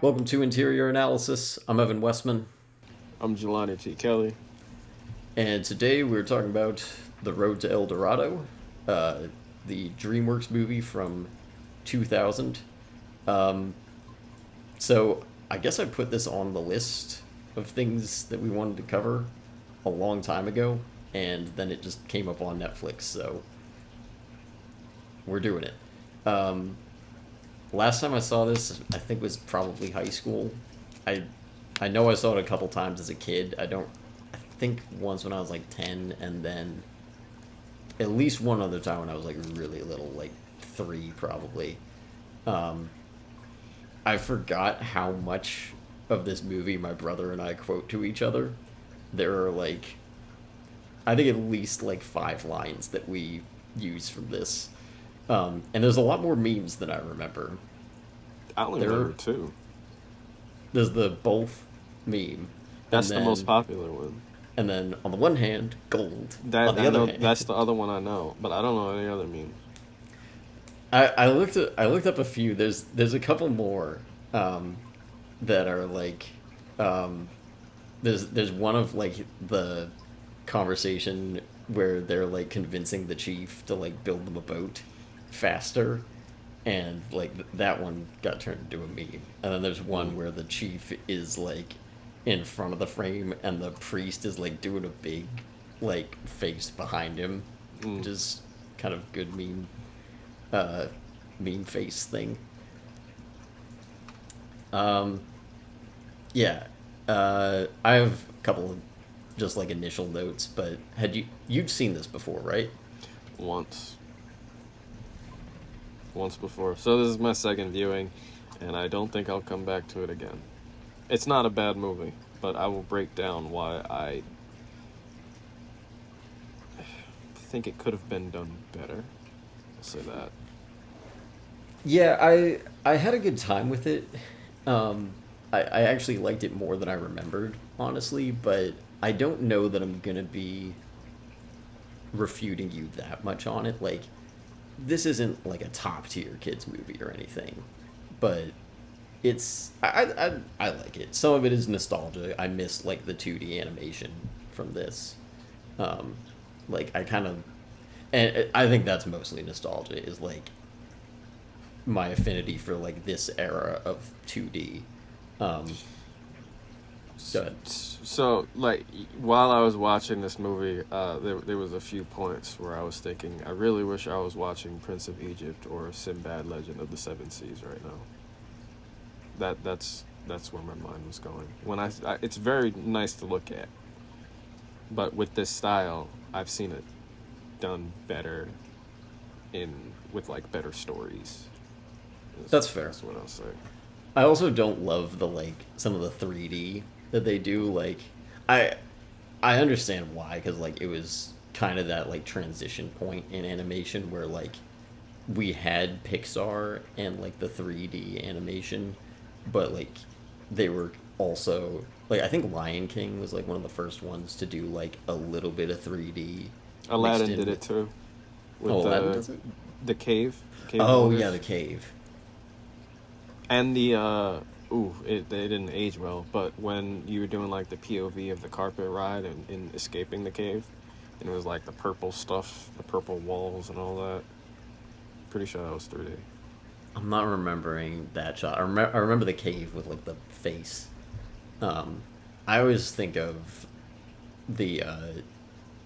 Welcome to Interior Analysis. I'm Evan Westman, I'm Jelani T. Kelly. and today we're talking about The Road to El Dorado, the DreamWorks movie from 2000. Um, so I guess I put this on the list of things that we wanted to cover a long time ago, and then it just came up on Netflix, so we're doing it. Um, Last time I saw this, I think was probably high school. I I know I saw it a couple times as a kid. I think once when I was like 10, and then at least one other time when I was like really little, like 3 probably. Um, I forgot how much of this movie my brother and I quote to each other. There are like, I think at least like 5 lines that we use from this. And there's a lot more memes than I remember. I only There, remember two. there's the both meme, and That's the most then popular one. on the one hand, gold. On That the I other know. hand, That's the other one I know, but I don't know any other memes. I looked up a few. There's a couple more that are like um, there's one of like the conversation where they're like convincing the chief to like build them a boat faster, and like that one got turned into a meme. And then there's one Mm. where the chief is like in front of the frame and the priest is like doing a big like face behind him, which Mm. is kind of good uh meme face thing. um yeah. I have a couple of just like initial notes, but you'd seen this before, right? Once, once before. So this is my second viewing, and I don't think I'll come back to it again. It's not a bad movie, but I will break down why I think it could have been done better. I'll say that. Yeah, I had a good time with it. I actually liked it more than I remembered, honestly, but I don't know that I'm gonna be refuting you that much on it. Like, this isn't like a top tier kids movie or anything, but I like it. Some of it is nostalgia. I miss like the 2D animation from this. Um, like I kind of, and I think that's mostly nostalgia. Is like my affinity for like this era of 2D. Um, Good. So, like, while I was watching this movie, there was a few points where I was thinking, I really wish I was watching Prince of Egypt or Sinbad Legend of the Seven Seas right now. That's where my mind was going. It's very nice to look at, but with this style, I've seen it done better with like better stories. that's fair. That's what I'll say. I also don't love the like some of the 3D that they do. Like, I I understand why, because like it was kind of that like transition point in animation where like we had Pixar and like the 3D animation, but like they were also like, I think Lion King was like one of the first ones to do like a little bit of 3D mixed Aladdin in did it with. too, Oh, with Aladdin does it. the cave Oh yeah, the walkers. cave. And they didn't age well, but when you were doing like the POV of the carpet ride and in escaping the cave, and it was like the purple stuff, the purple walls and all that. Pretty sure that was 3D. I'm not remembering that shot. I remember the cave with like the face. Um, I always think of the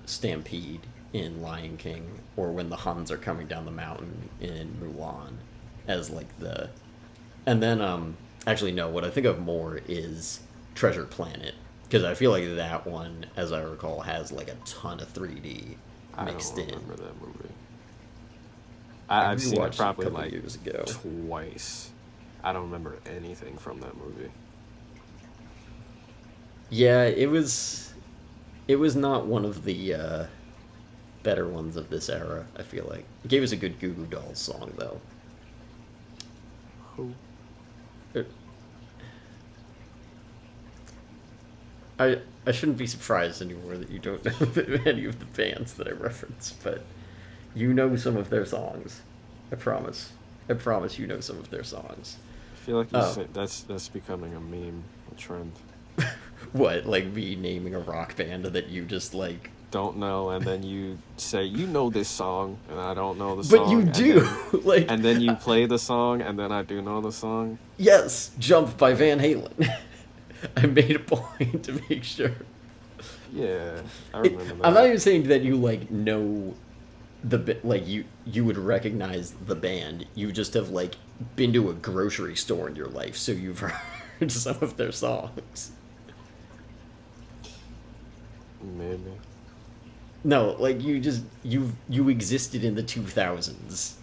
stampede in Lion King, or when the Huns are coming down the mountain in Mulan, as like the, and then actually no, what I think of more is Treasure Planet, because I feel like that one, as I recall, has like a ton of 3D I mixed don't in. remember that movie. I I've seen it rewatched it a probably couple like years ago. twice. I don't remember anything from that movie. Yeah, it was not one of the better ones of this era, I feel like. It gave us a good Goo Goo Dolls song, though. Who? Uh, I shouldn't be surprised anymore that you don't know any of the bands that I reference, but you know some of their songs. I promise. I promise you know some of their songs. feel like Oh, that's becoming a meme, a trend. what? Like me naming a rock band that you just like. Don't know, and then you say you know this song, and I don't know the But you song, do! Like, and then you play the song, and then I do know the song. yes, Jump by Van Halen. I made a point to make sure. Yeah, I remember I'm not that. even saying that you like know like you would recognize the band. You just have like been to a grocery store in your life, so you've heard some of their songs. Maybe. No, like you existed in the 2000s,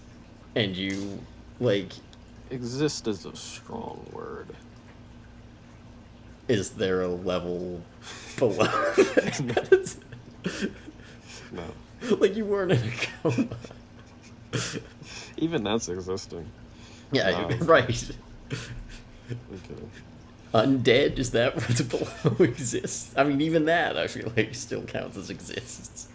and you like Exist is a strong word. is there a level below? No, Like you weren't in a coma. even that's existing. Yeah, Um, right. okay. Undead, is that what's below exists? I mean, even that I feel like still counts as exists.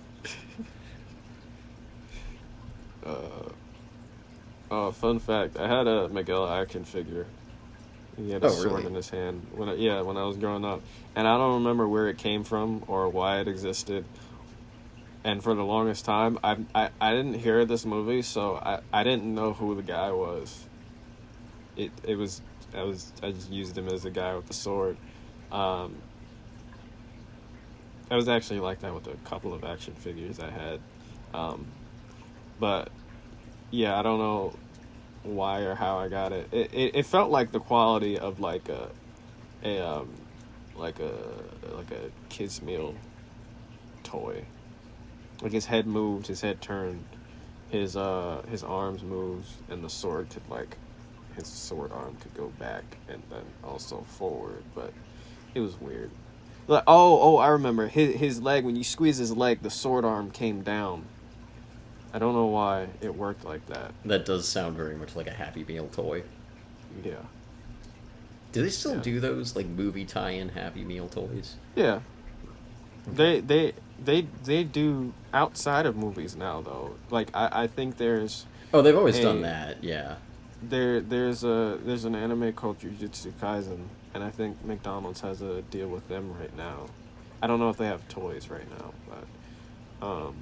Fun fact: I had a Miguel action figure. He had a Oh, sword really? in his hand when I was growing up, and I don't remember where it came from or why it existed. And for the longest time, I didn't hear this movie, so I didn't know who the guy was. It was I just used him as a guy with the sword. Um, I was actually like that with a couple of action figures I had, but yeah, I don't know why or how I got it. It felt like the quality of like a like a kid's meal toy. Like his head moved, his head turned, his arms moved, and the sword could like his sword arm could go back and then also forward, but it was weird. Like I remember his leg, when you squeeze his leg, the sword arm came down. I don't know why it worked like that. That does sound very much like a Happy Meal toy. Yeah. Do they still Yeah. do those like movie tie-in Happy Meal toys? Yeah. They do outside of movies now though. Like I think there's Oh, they've always done a that. Yeah. there's an anime called Jujutsu Kaisen, and I think McDonald's has a deal with them right now. I don't know if they have toys right now, but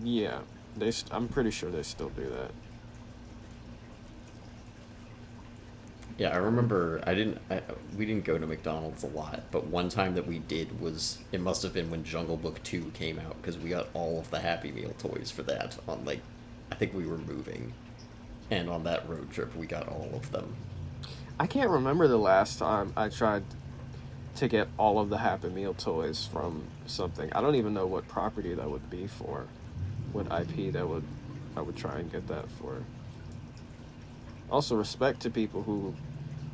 yeah, I'm pretty sure they still do that. Yeah, I remember we didn't go to McDonald's a lot, but one time that we did was it must have been when Jungle Book 2 came out because we got all of the Happy Meal toys for that on like I think we were moving. And on that road trip we got all of them. I can't remember the last time I tried to get all of the Happy Meal toys from something. I don't even know what property that would be for. What IP I would try and get that for. Also, respect to people who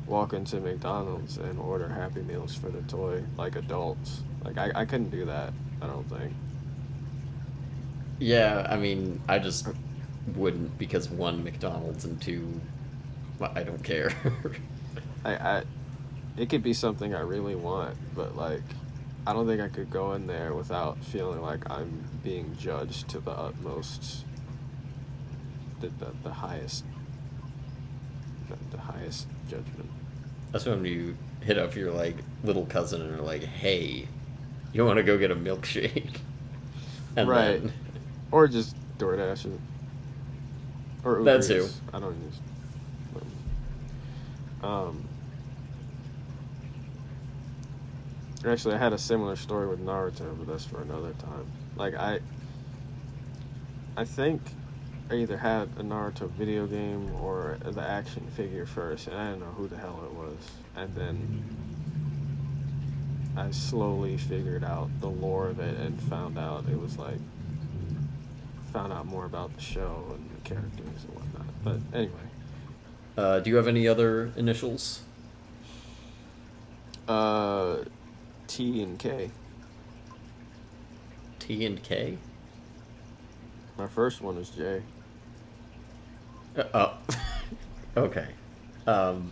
walk into McDonald's and order Happy Meals for the toy, like adults. Like, I couldn't do that, I don't think. Yeah, I mean, I just wouldn't because one, McDonald's, and two, well, I don't care. I it could be something I really want, but, like, I don't think I could go in there without feeling like I'm being judged to the utmost, the highest, the highest judgment. That's when you hit up your like little cousin and are like, "Hey, you want to go get a milkshake?" And Right. then Or just DoorDash it. Or Uber that too. Eats. I don't use. Um. Actually, I had a similar story with Naruto, but that's for another time. Like I think I either had a Naruto video game or the action figure first, and I didn't know who the hell it was. And then I slowly figured out the lore of it and found out more about the show and the characters and whatnot. But anyway, Do you have any other initials? T and K. T and K? My first one is J. Oh, okay. Um,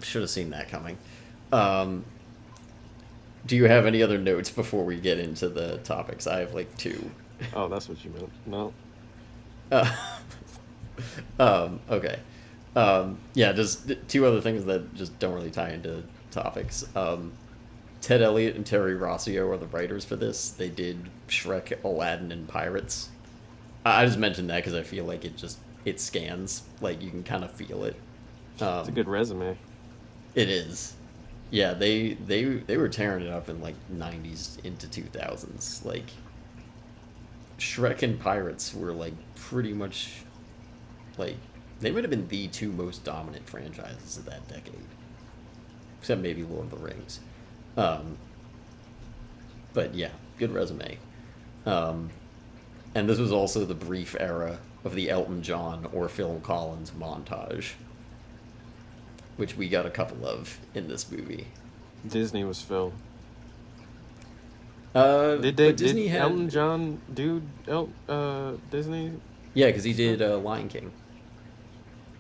should have seen that coming. Do you have any other notes before we get into the topics? I have like two. Oh, that's what you meant. No. Uh, Okay. Yeah, just two other things that just don't really tie into topics. Ted Elliott and Terry Rossio are the writers for this. They did Shrek, Aladdin, and Pirates. I just mentioned that because I feel like it scans. Like you can kind of feel it. It's a good resume. It is. Yeah, they were tearing it up in like '90s into 2000s. Like Shrek and Pirates were like pretty much like they might have been the two most dominant franchises of that decade, except maybe Lord of the Rings. Um, but yeah, good resume. Um, and this was also the brief era of the Elton John or Phil Collins montage, which we got a couple of in this movie. Disney was Phil. But Disney did had Elton John do Disney? yeah, because he stuff? did Lion King.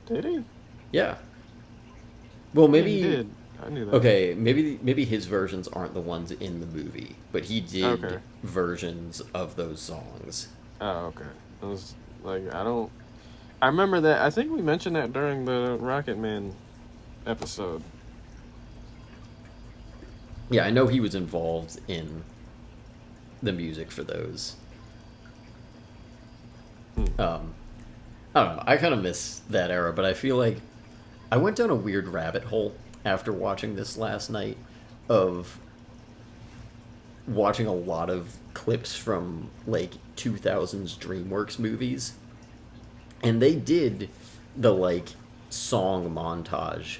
Did he? Yeah. Well, Yeah, he maybe did. I knew that. okay. Maybe his versions aren't the ones in the movie, but he did Okay. versions of those songs. Oh, okay. It was like I don't. I remember that. I think we mentioned that during the Rocket Man episode. Yeah, I know he was involved in the music for those. Hmm. I don't know. I kind of miss that era, but I feel like I went down a weird rabbit hole after watching this last night of watching a lot of clips from like 2000s DreamWorks movies. And they did the like song montage.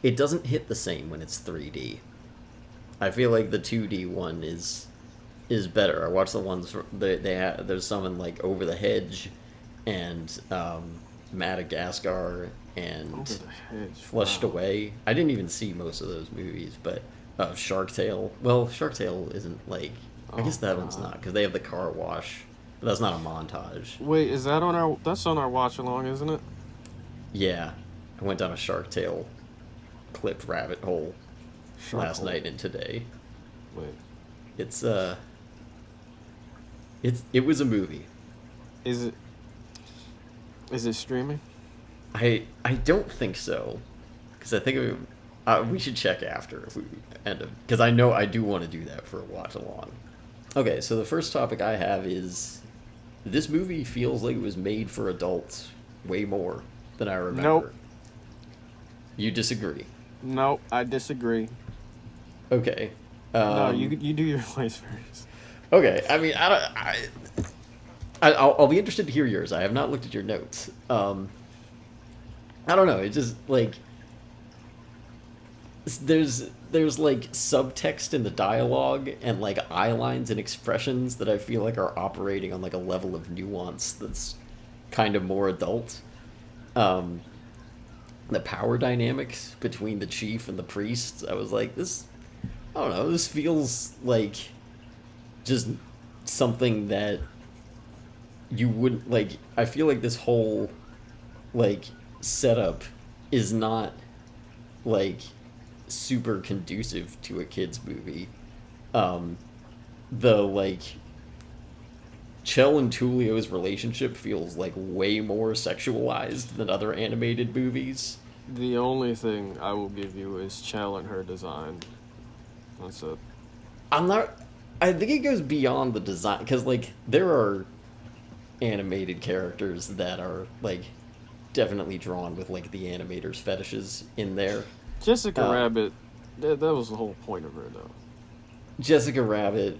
It doesn't hit the same when it's 3D. I feel like the 2D one is better. I watched the ones there's some in like Over the Hedge and Madagascar and Over the Hedge. Flushed Wow. Away. I didn't even see most of those movies, but Shark Tale. Well, Shark Tale isn't like. I guess Oh that one's God. not because they have the car wash, but that's not a montage. Wait, is that on our? That's on our watch along, isn't it? Yeah, I went down a Shark Tale clip rabbit hole last Sharkhole. night and today. Wait, It's it was a movie. is it? Is it streaming? I don't think so, because I think we should check after if we end up because I know I do want to do that for a watch along. Okay, so the first topic I have is this movie feels like it was made for adults way more than I remember. Nope. You disagree? No, I disagree. Okay. No, you do your voice first. Okay. I mean, I'll be interested to hear yours. I have not looked at your notes. I don't know. It just like there's like subtext in the dialogue and like eye lines and expressions that I feel like are operating on like a level of nuance that's kind of more adult. Um, the power dynamics between the chief and the priest, I was like, this. I don't know. This feels like just something that you wouldn't like. I feel like this whole like setup is not like super conducive to a kids movie. The like Chell and Tulio's relationship feels like way more sexualized than other animated movies. The only thing I will give you is Chell and her design. That's it. I'm not. I think it goes beyond the design because like there are animated characters that are like definitely drawn with like the animators' fetishes in there. Jessica Uh, Rabbit. That was the whole point of her, though. Jessica Rabbit.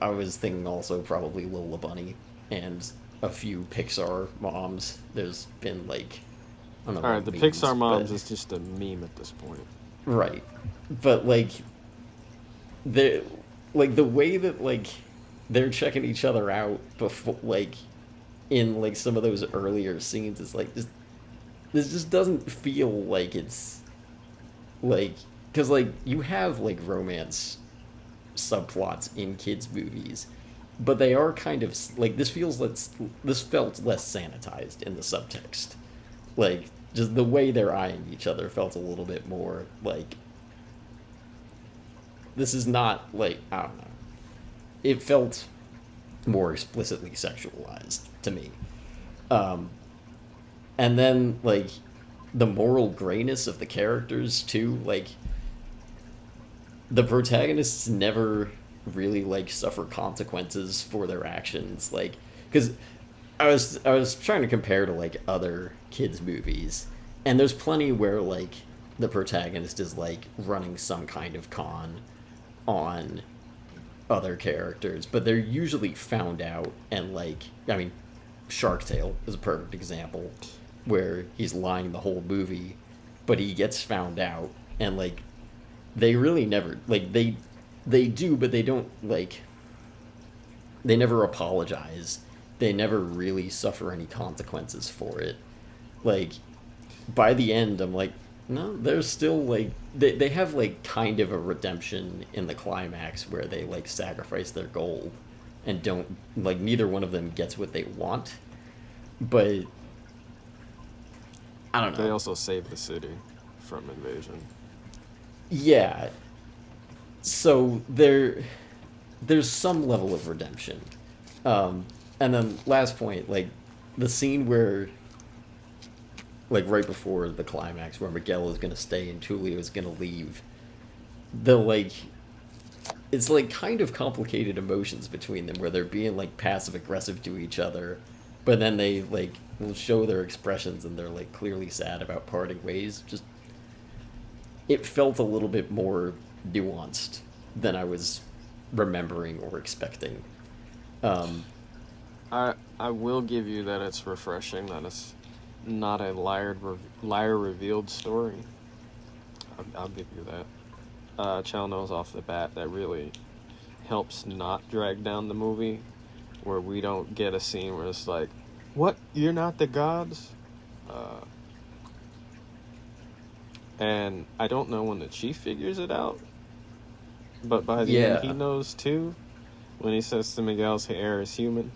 I was thinking also probably Lola Bunny and a few Pixar moms. There's been like I don't know. All right, the memes, Pixar moms but- is just a meme at this point. right, but like the like the way that like they're checking each other out before like in like some of those earlier scenes is like just this just doesn't feel like it's like because like you have like romance subplots in kids movies but they are kind of like this felt less sanitized in the subtext, like just the way they're eyeing each other felt a little bit more like this is not like I don't know, it felt more explicitly sexualized to me. And then like the moral grayness of the characters too. Like the protagonists never really like suffer consequences for their actions. Like because I was trying to compare to like other kids movies, and there's plenty where like the protagonist is like running some kind of con on other characters, but they're usually found out and like I mean, Shark Tale is a perfect example where he's lying the whole movie, but he gets found out and like they really never like they do, but they don't like they never apologize. They never really suffer any consequences for it. Like by the end, I'm like, no, they're still like they have like kind of a redemption in the climax where they like sacrifice their gold and don't like neither one of them gets what they want. But I don't They know. also saved the city from invasion. Yeah. So there's some level of redemption. Um, and then last point, like the scene where like right before the climax where Miguel is gonna stay and Tulio is gonna leave, the like it's like kind of complicated emotions between them where they're being like passive aggressive to each other, but then they like will show their expressions and they're like clearly sad about parting ways. Just it felt a little bit more nuanced than I was remembering or expecting. Um, I will give you that it's refreshing that it's not a liar revealed story. I'll give you that. Chow knows off the bat that really helps not drag down the movie, where we don't get a scene where it's like, "What? You're not the gods?" Uh, and I don't know when the chief figures it out, but by the end he yeah, knows too. When he says to Miguel's hair is human.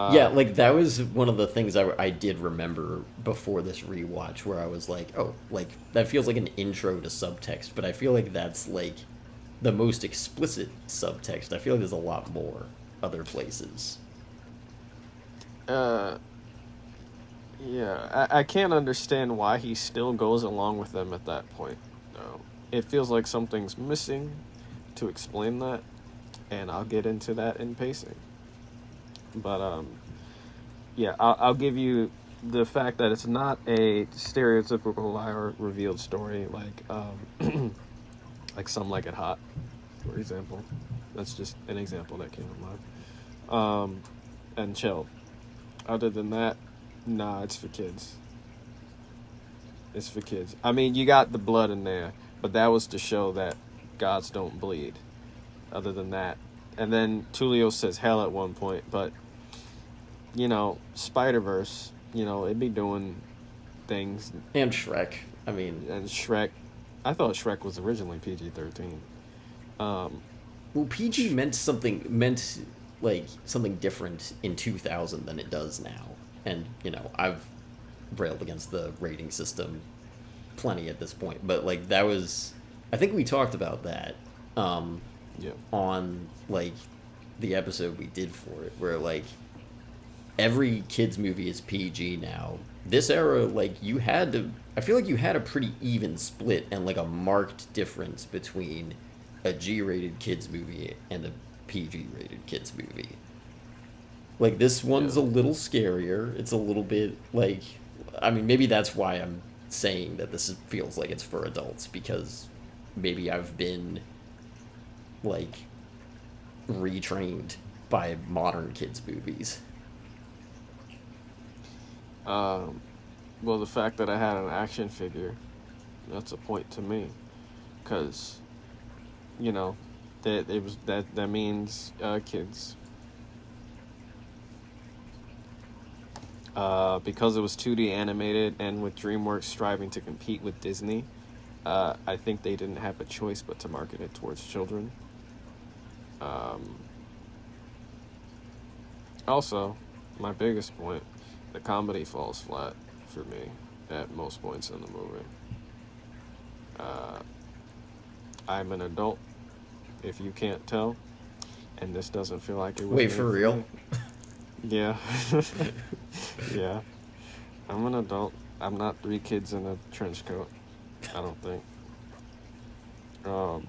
yeah, Uh, like that was one of the things I did remember before this rewatch, where I was like, oh, like that feels like an intro to subtext, but I feel like that's like the most explicit subtext. I feel like there's a lot more other places. uh, yeah, I can't understand why he still goes along with them at that point. No, it feels like something's missing to explain that, and I'll get into that in pacing. But yeah, I'll give you the fact that it's not a stereotypical liar revealed story like Some Like It Hot, for example. That's just an example that came to mind. And chill. Other than that, nah, it's for kids. It's for kids. I mean, you got the blood in there, but that was to show that gods don't bleed. Other than that, and then Tulio says hell at one point, but Spider Verse, it'd be doing things, And Shrek. I mean, and Shrek. I thought Shrek was originally PG-13. Um, well, PG meant like something different in 2000 than it does now. And I've railed against the rating system plenty at this point, but like that was, I think we talked about that yeah, on like the episode we did for it, where like every kids movie is PG now. This era, like you had to, I feel like you had a pretty even split and like a marked difference between a G-rated kids movie and a PG-rated kids movie. Like this yeah. one's a little scarier. It's a little bit like, I mean, maybe that's why I'm saying that feels like it's for adults because maybe I've been like retrained by modern kids movies. Um, well, the fact that I had an action figure, that's a point to me, because you know that it was that means kids. Because it was 2D animated and with DreamWorks striving to compete with Disney, I think they didn't have a choice but to market it towards children. Um, Also, my biggest point, the comedy falls flat for me at most points in the movie. Uh, I'm an adult, if you can't tell, and this doesn't feel like it was Wait, made for for real? me. Yeah. Yeah. I'm an adult. I'm not three kids in a trench coat. I don't think. Um,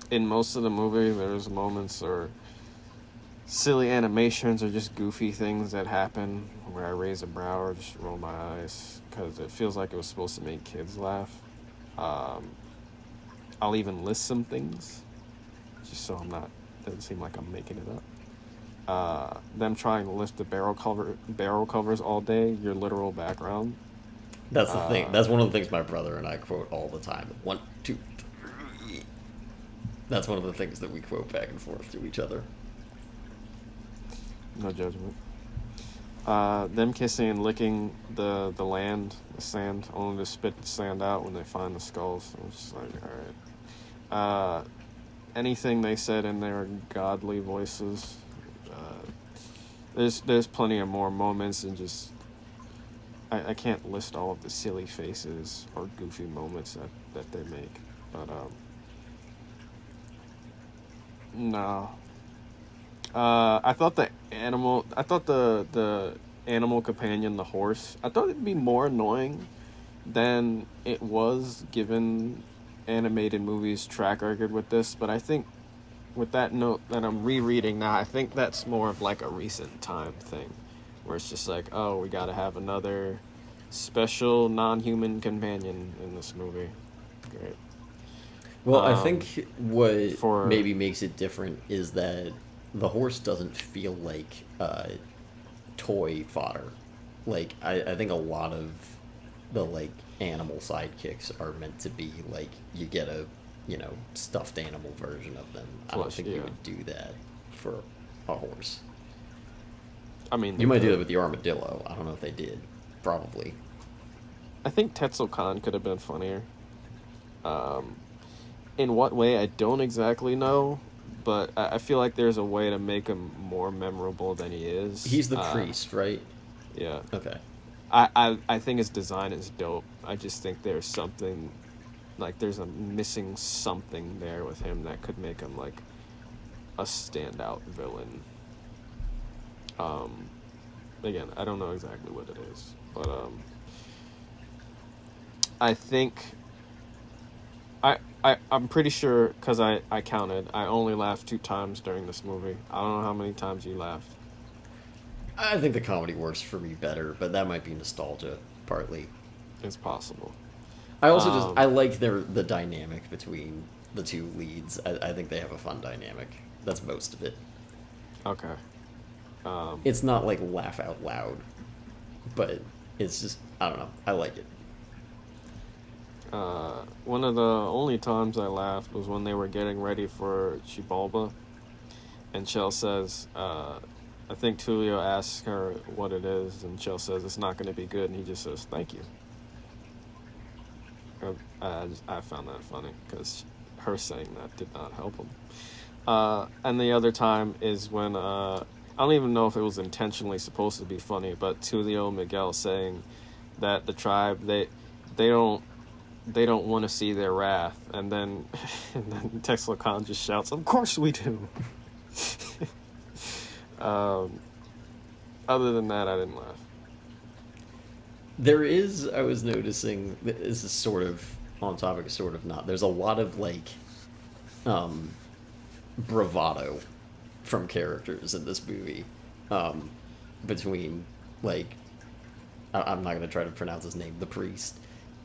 in most of the movie, there's moments or silly animations or just goofy things that happen where I raise a brow or just roll my eyes because it feels like it was supposed to make kids laugh. Um, I'll even list some things just so I'm not. Doesn't seem like I'm making it up. Them trying to lift the barrel covers all day, your literal background. That's the thing. That's one of the things my brother and I quote all the time. One, two, three. That's one of the things that we quote back and forth to each other. No judgment. Them kissing and licking the land, the sand, only to spit the sand out when they find the skulls. I was just like, alright. Anything they said in their godly voices. There's plenty of more moments and just I can't list all of the silly faces or goofy moments that they make. But no. I thought the animal companion, the horse, I thought it'd be more annoying than it was given animated movies track record with this, but I think with that note that I'm rereading now, I think that's more of like a recent time thing where it's just like, oh, we gotta have another special non-human companion in this movie. Great. Well, I think what maybe makes it different is that the horse doesn't feel like toy fodder. Like I think a lot of the like animal sidekicks are meant to be like you get a stuffed animal version of them. I don't think you would do that for a horse. I mean, you might do that with the armadillo. I don't know if they did. Probably. I think Tzekel-Kan could have been funnier. In what way, I don't exactly know, but I feel like there's a way to make him more memorable than he is. He's the priest, right? Yeah. Okay. I think his design is dope. I just think there's something, like there's a missing something there with him that could make him like a standout villain. Again, I don't know exactly what it is, but I think I'm pretty sure because I counted. I only laughed 2 times during this movie. I don't know how many times you laughed. I think the comedy works for me better, but that might be nostalgia partly. It's possible. I also I like the dynamic between the two leads. I think they have a fun dynamic. That's most of it. Okay. It's not like laugh out loud, but it's just I don't know. I like it. One of the only times I laughed was when they were getting ready for Chibalba, and Chell says, I think Tulio asks her what it is, and Chell says it's not going to be good, and he just says, thank you. I found that funny, because her saying that did not help him. And the other time is when, I don't even know if it was intentionally supposed to be funny, but Tulio Miguel saying that the tribe, they don't want to see their wrath, and then Tzekel-Kan just shouts, "Of course we do." Other than that, I didn't laugh. There is, I was noticing, this is sort of on topic, sort of not. There's a lot of like bravado from characters in this movie, between like I'm not going to try to pronounce his name, the priest,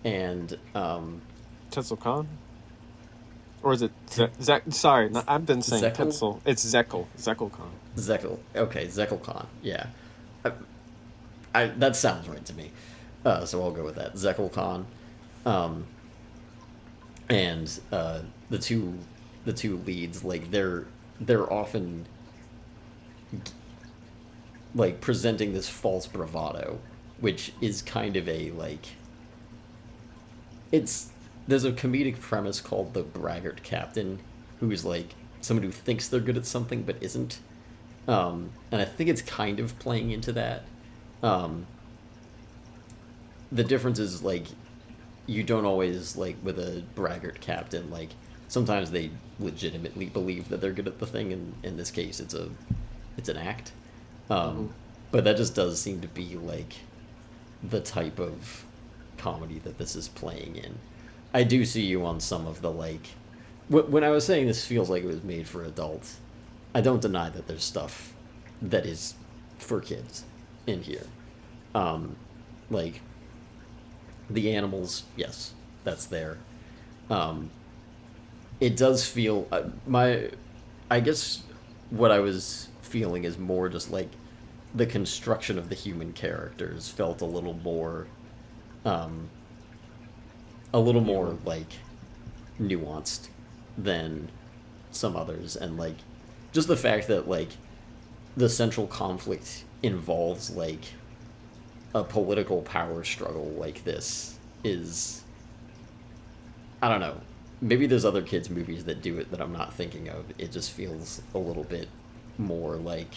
and Tzekel-Kan? Or is it sorry, I've been saying Tetzel. It's Tzekel-Kan. Tzekel. Okay, Tzekel-Kan. Yeah. I that sounds right to me. So I'll go with that. Tzekel-Kan. And the two leads, like they're often like presenting this false bravado, which is kind of a like there's a comedic premise called the braggart captain, who is like someone who thinks they're good at something but isn't. And I think it's kind of playing into that. The difference is like you don't always like with a braggart captain, like sometimes they legitimately believe that they're good at the thing, and in this case it's an act. But But that just does seem to be like the type of comedy that this is playing in. I do see you on some of the like. When I was saying this feels like it was made for adults, I don't deny that there's stuff that is for kids in here. Like the animals, yes, that's there. Um, it does feel my. I guess what I was feeling is more just like the construction of the human characters felt um, a little more like nuanced than some others, and like just the fact that like the central conflict involves like a political power struggle like this is, I don't know, maybe there's other kids movies that do it that I'm not thinking of. It just feels a little bit more like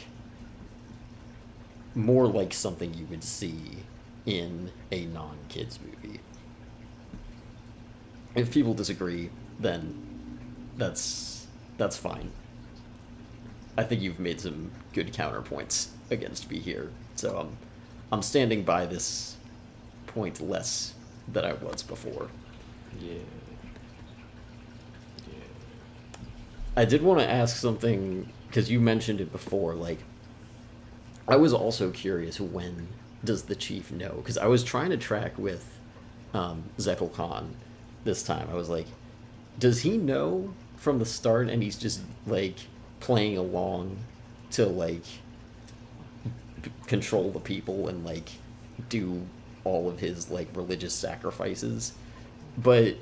something you would see in a non-kids movie. If people disagree, then that's fine. I think you've made some good counterpoints against me here, so I'm standing by this point less than I was before. Yeah. I did want to ask something because you mentioned it before. Like, I was also curious, when does the chief know? Because I was trying to track with Tzekel-Kan this time. I was like, does he know from the start, and he's just like playing along to like control the people and like do all of his like religious sacrifices? But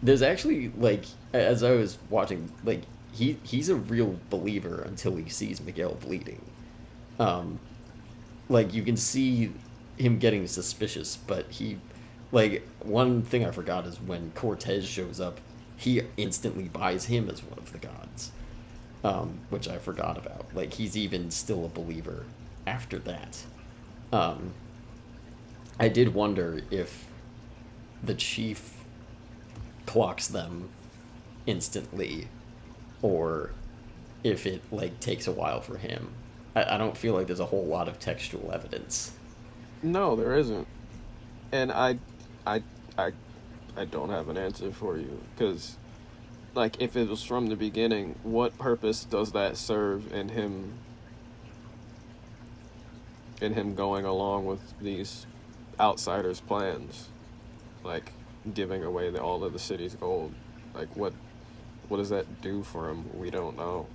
there's actually like, as I was watching, like he's a real believer until he sees Miguel bleeding. Like you can see him getting suspicious, but he, like, one thing I forgot is when Cortez shows up, he instantly buys him as one of the gods, which I forgot about. Like, he's even still a believer after that. I did wonder if the chief clocks them instantly, or if it like takes a while for him. I don't feel like there's a whole lot of textual evidence. No, there isn't, and I, I don't have an answer for you because, like, if it was from the beginning, what purpose does that serve in him? In him going along with these outsiders' plans, like giving away all of the city's gold, like what does that do for him? We don't know.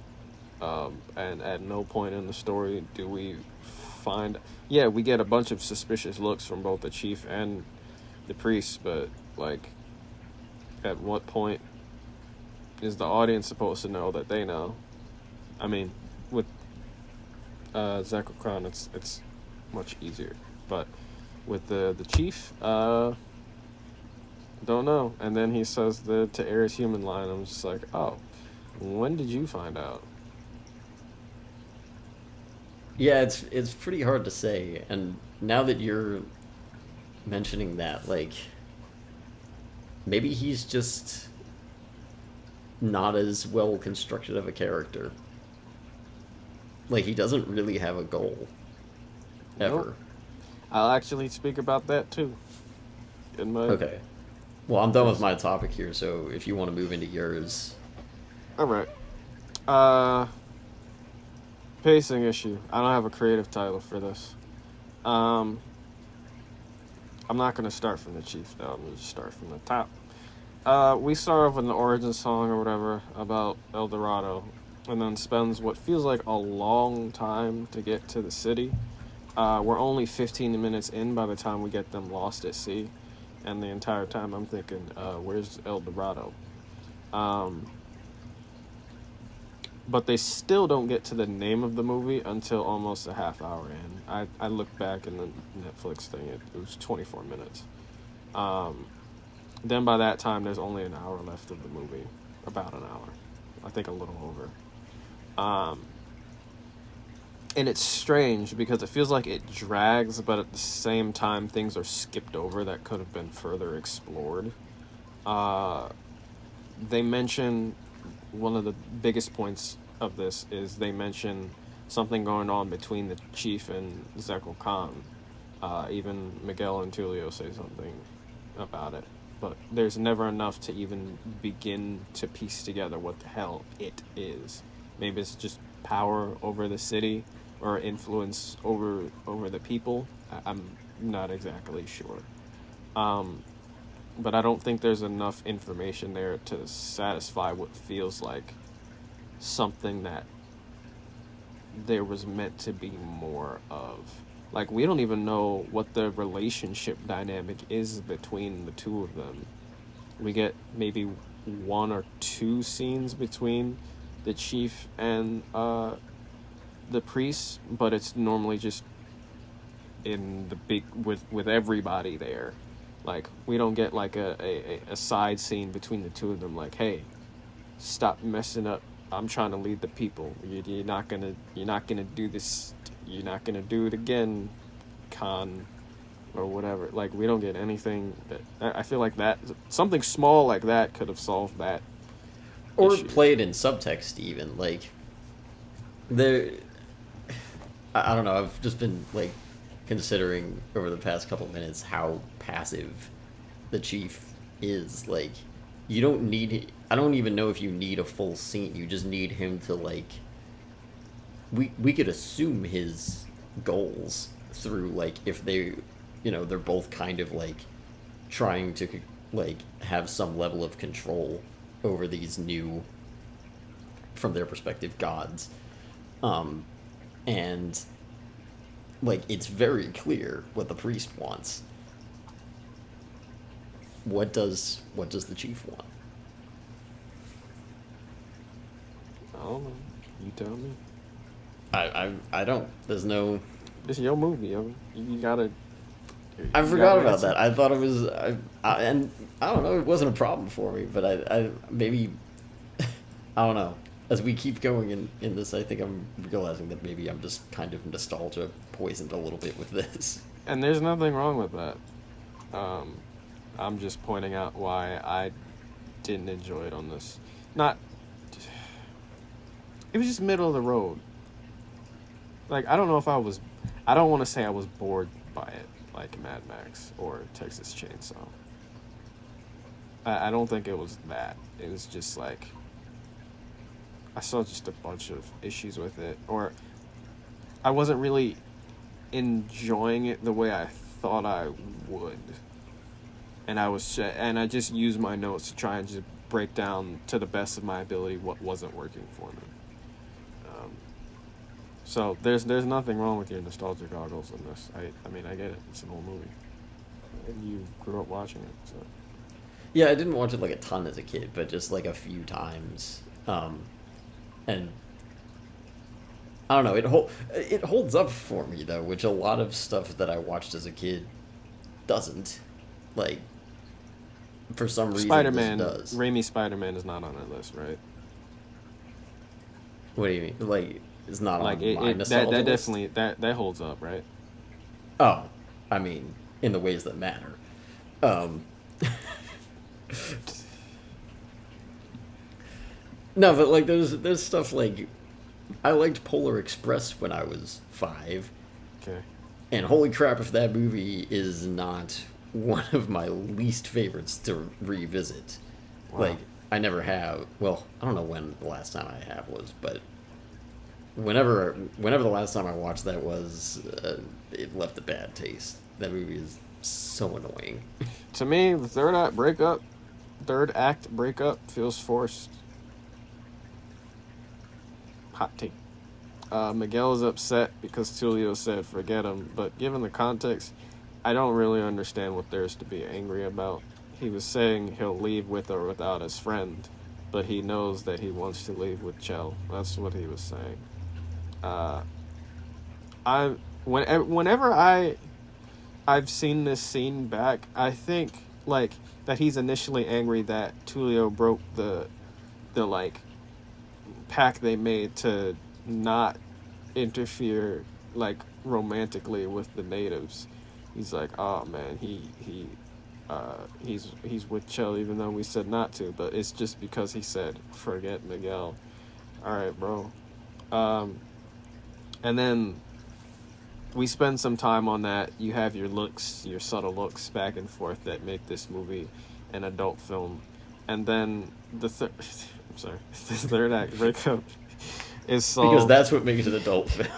And at no point in the story do we find. Yeah, we get a bunch of suspicious looks from both the chief and the priest, but like, at what point is the audience supposed to know that they know? I mean, with Tzekel-Kan, it's much easier, but with the chief, don't know. And then he says to air his human line. I'm just like, oh, when did you find out? Yeah, it's pretty hard to say, and now that you're mentioning that, like, maybe he's just not as well constructed of a character. Like, he doesn't really have a goal. Ever. Nope. I'll actually speak about that too. In my Okay. Well, I'm done with my topic here, so if you want to move into yours. All right. Pacing issue. I don't have a creative title for this. I'm not going to start from the chief, though. I'm going to start from the top. We start off with an origin song or whatever about El Dorado, and then spends what feels like a long time to get to the city. We're only 15 minutes in by the time we get them lost at sea, and the entire time I'm thinking, where's El Dorado? But they still don't get to the name of the movie until almost a half hour in. I looked back in the Netflix thing, it was 24 minutes. Then by that time, there's only an hour left of the movie. About an hour. I think a little over. And it's strange because it feels like it drags, but at the same time, things are skipped over that could have been further explored. They mention, one of the biggest points of this is they mention something going on between the chief and Tzekel-Kan. Even Miguel and Tulio say something about it. But there's never enough to even begin to piece together what the hell it is. Maybe it's just power over the city or influence over the people. I'm not exactly sure. But I don't think there's enough information there to satisfy what feels like something that there was meant to be more of. Like, we don't even know what the relationship dynamic is between the two of them. We get maybe 1 or 2 scenes between the chief and the priest, but it's normally just in the big with everybody there. Like, we don't get like a side scene between the two of them. Like, hey, stop messing up. I'm trying to lead the people. You're not gonna do this. You're not gonna do it again, Khan, or whatever. Like, we don't get anything that I feel like that something small like that could have solved that. Or issue. played in subtext even. Like, there, I don't know. I've just been like considering over the past couple minutes how passive the chief is. Like, you don't need. I don't even know if you need a full scene. You just need him to like. We could assume his goals through like if they, they're both kind of like trying to like have some level of control over these new, from their perspective, gods, and like it's very clear what the priest wants. What does the chief want? I don't know. You tell me. I don't. There's no. This is your movie, yo. You gotta. I forgot about that. I thought it was, and I don't know. It wasn't a problem for me, but I maybe, I don't know. As we keep going in this, I think I'm realizing that maybe I'm just kind of nostalgia poisoned a little bit with this. And there's nothing wrong with that. I'm just pointing out why I didn't enjoy it on this. It was just middle of the road. Like, I don't know if I don't want to say I was bored by it, like Mad Max or Texas Chainsaw. I don't think it was that. It was just like, I saw just a bunch of issues with it, or I wasn't really enjoying it the way I thought I would. And I just used my notes to try and just break down to the best of my ability what wasn't working for me. So there's nothing wrong with your nostalgia goggles in this. I mean, I get it. It's an old movie. And you grew up watching it, so. Yeah, I didn't watch it like a ton as a kid, but just like a few times. And I don't know, it holds up for me though, which a lot of stuff that I watched as a kid doesn't. Like, for some reason, Spider-Man, this does. Raimi's Spider-Man is not on that list, right? What do you mean? Like, it's not like on my nostalgia that list? definitely that holds up, right? Oh, I mean, in the ways that matter. No, but like there's stuff like I liked Polar Express when I was 5. Okay. And holy crap, if that movie is not one of my least favorites to revisit. Wow. Like, I never have. Well, I don't know when the last time I have was, but whenever the last time I watched that was, it left a bad taste. That movie is so annoying. To me, the third act breakup feels forced. Hot take. Miguel is upset because Tulio said forget him, but given the context, I don't really understand what there's to be angry about. He was saying he'll leave with or without his friend, but he knows that he wants to leave with Chell. That's what he was saying. Whenever I've seen this scene back, I think like that he's initially angry that Tulio broke the like pact they made to not interfere like romantically with the natives. He's like, oh man, he's with Chell even though we said not to, but it's just because he said forget Miguel. All right, bro. And then we spend some time on that. You have your looks, your subtle looks back and forth that make this movie an adult film. And then the third, I'm sorry, the third act breakup is solved. Because that's what makes an adult film,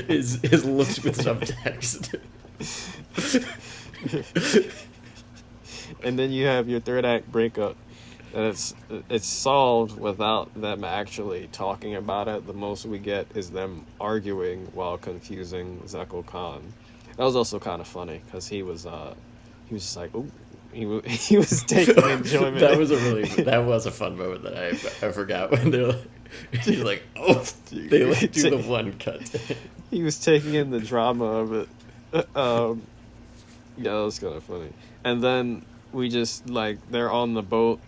is looks with subtext. And then you have your third act breakup. And it's solved without them actually talking about it. The most we get is them arguing while confusing Tzekel-Kan. That was also kind of funny because he was just like, ooh, he was taking enjoyment. That was a fun moment that I forgot when they're like, he's like, oh, they like do the one cut. He was taking in the drama of it. Yeah, that was kind of funny. And then we just like they're on the boat.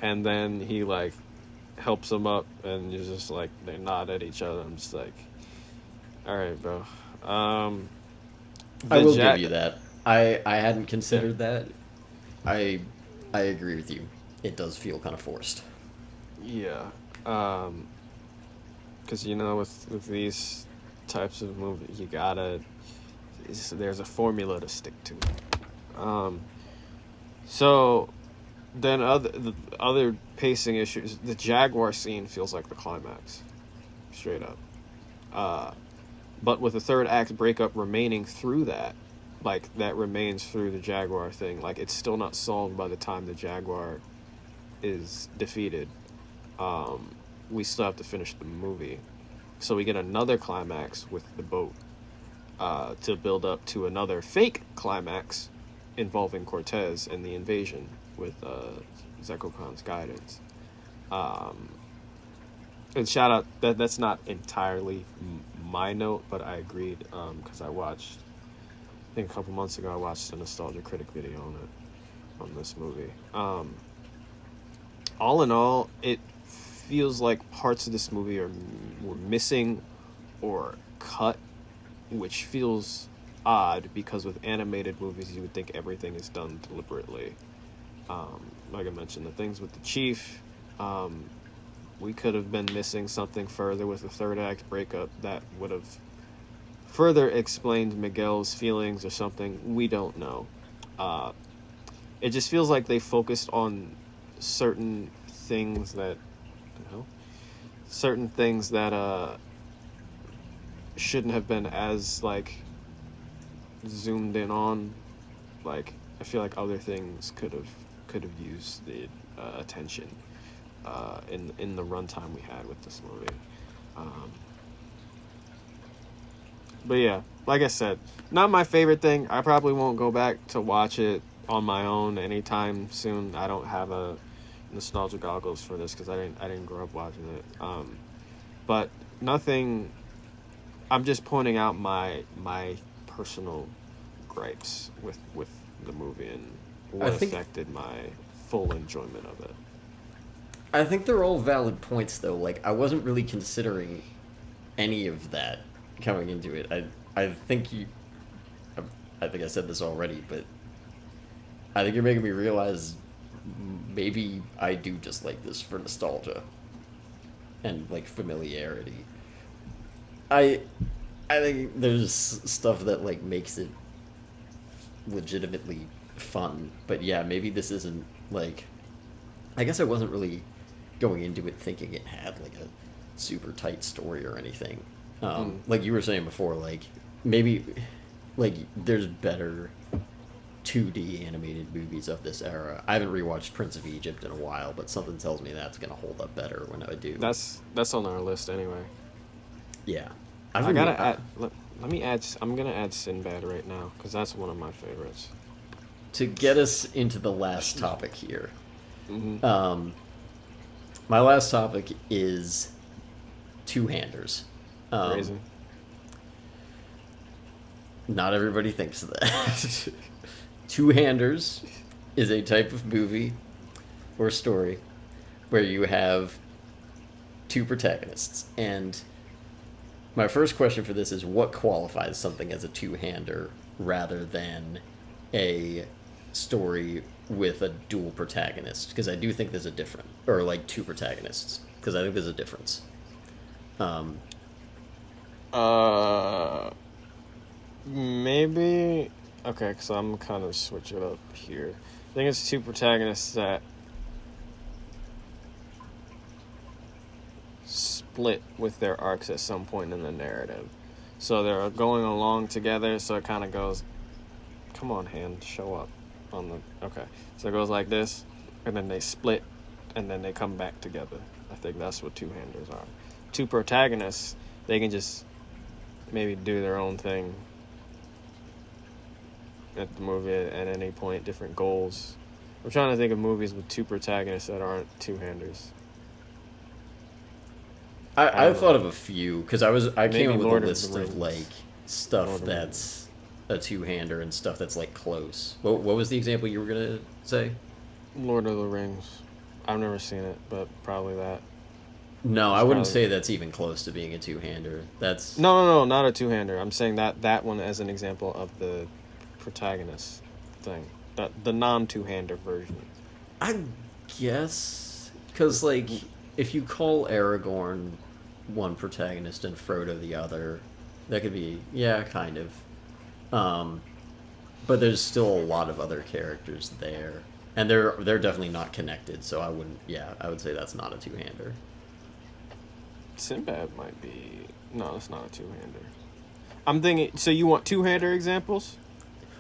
And then he, like, helps them up, and you're just like, they nod at each other. I'm just like, all right, bro. I will give you that. I hadn't considered that. I agree with you. It does feel kind of forced. Yeah. Because, you know, with these types of movies, you gotta... There's a formula to stick to. So... Then other pacing issues. The Jaguar scene feels like the climax, straight up. But with the third act breakup remaining through that, like that remains through the Jaguar thing. Like it's still not solved by the time the Jaguar is defeated. We still have to finish the movie, so we get another climax with the boat to build up to another fake climax involving Cortez and the invasion. With Tzekel-Kan's guidance. And shout out, that's not entirely my note, but I agreed because I watched, I think a couple months ago, I watched a Nostalgia Critic video on this movie. All in all, it feels like parts of this movie were missing or cut, which feels odd because with animated movies, you would think everything is done deliberately. Like I mentioned, the things with the chief, we could have been missing something further with the third act breakup that would have further explained Miguel's feelings or something. We don't know. It just feels like they focused on certain things that, shouldn't have been as like zoomed in on. Like I feel like other things could have used the attention in the runtime we had with this movie. But yeah, like I said, not my favorite thing. I probably won't go back to watch it on my own anytime soon. I don't have a nostalgia goggles for this because I didn't grow up watching it. But nothing. I'm just pointing out my personal gripes with the movie and what affected my full enjoyment of it. I think they're all valid points, though. Like, I wasn't really considering any of that coming into it. I think I said this already, but I think you're making me realize maybe I do just like this for nostalgia and, like, familiarity. I think there's stuff that, like, makes it legitimately fun, but yeah, maybe this isn't like, I guess I wasn't really going into it thinking it had like a super tight story or anything. Like you were saying before, like maybe like there's better 2D animated movies of this era. I haven't rewatched Prince of Egypt in a while, but something tells me that's gonna hold up better when I do. That's on our list anyway. Yeah, I gotta add. Let me add. I'm gonna add Sinbad right now because that's one of my favorites. To get us into the last topic here, Mm-hmm. My last topic is two-handers. Crazy. Not everybody thinks that. Two-handers is a type of movie or story where you have two protagonists. And my first question for this is, what qualifies something as a two-hander rather than a story with a dual protagonist? Because I do think there's a difference. Or like two protagonists. Because I think there's a difference. Maybe. Okay, so I'm kind of switch it up here. I think it's two protagonists that split with their arcs at some point in the narrative. So they're going along together, so it kind of goes, come on, hand, show up on the. Okay. So it goes like this, and then they split, and then they come back together. I think that's what two-handers are. Two protagonists, they can just maybe do their own thing at the movie at any point, different goals. I'm trying to think of movies with two protagonists that aren't two-handers. I thought of a few because I came up with Lord a of list the of Rings. like stuff Lord of the that's a two-hander and stuff that's like close. What was the example you were gonna say? Lord of the Rings. I've never seen it, but probably that. No, I It's wouldn't probably- say that's even close to being a two-hander. That's No, not a two-hander. I'm saying that one as an example of the protagonist thing. The non-two-hander version. I guess because like if you call Aragorn one protagonist and Frodo the other, that could be kind of. But there's still a lot of other characters there, and they're definitely not connected. So I wouldn't. Yeah, I would say that's not a two-hander. Sinbad might be... No, it's not a two-hander. I'm thinking... So you want two-hander examples?